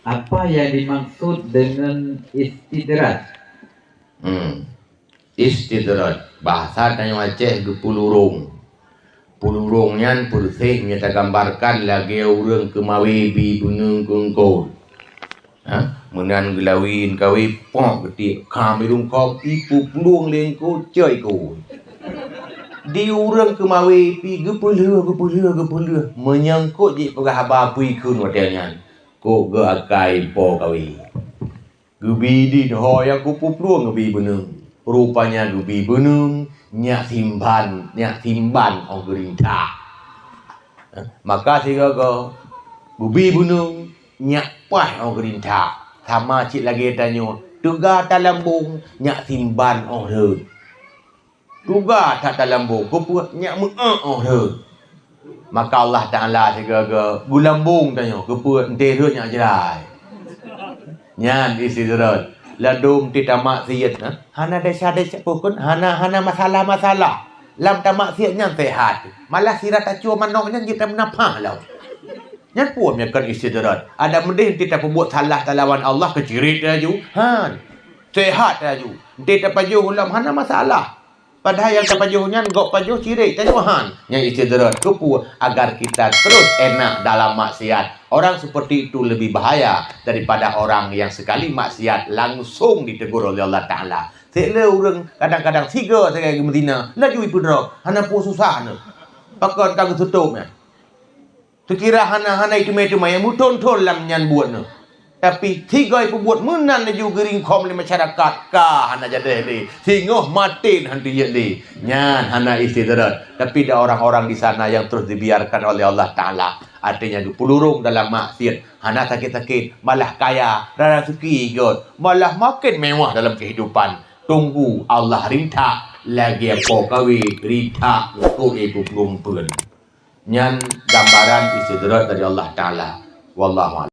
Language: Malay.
Apa yang dimaksud dengan istidraj? Istidraj bahasa tanya Aceh ke pulurung. Pulurungnya pursih nyata gambarkan lagi orang kemawi bi bunung kengkol. Menan gelawin kawi pok gede kami rung kop ipu pulung lengko coy ko. Di orang kemawi pi gepulur menyangkut je pegah bui kun wadanya. Ko ge akai po kawi. Gebi di hoya ku pupluang gebi benung. Rupanya gebi benung nyak timban ong gerintah. Maka siga ke gebi benung nyak pah ong gerintah. Sama cik lagi tanya, tuga dalam bung nyak timban ong reut. Tuga tak dalam bung ko pu nyak meung ong reut. Maka Allah Ta'ala siga gulambung tanya kepuat ente reut nyak jerai. Nyan istidraj ladum ti tamak siat hana desa pukun hana masalah lam tamak siat nyan sehat malah sirat acu manoknya kita menapah lau nyan puam kan istidraj ada mendih ti tak buat salah talawan Allah kecirit aju sehat aju ente tak pajuh lam hana masalah. Padahal yang kepajuhnya gok pajuh cirik tajuhan yang istidraj kupu agar kita terus enak dalam maksiat. Orang seperti itu lebih bahaya daripada orang yang sekali maksiat langsung ditegur oleh Allah Ta'ala. Sekali orang kadang-kadang tiga sekali ke Medina laju ibu drop hana pun susah pakon kang tutupnya. Sekira hana itu yang mutun-tun lam nyan buat tapi tiga ibu buat menan laju gering kom di masyarakat kah hana jadi ni singoh matin hantu jadi nyan hana istidraj. Tapi ada orang-orang di sana yang terus dibiarkan oleh Allah Ta'ala, artinya dipulurung dalam maksiat, hana sakit-sakit malah kaya rara suki ikut malah makin mewah dalam kehidupan. Tunggu Allah rinta lagi apa kawi rinta untuk ibu perumpun. Nyan gambaran istidraj dari Allah Ta'ala. Wallahu a'lam.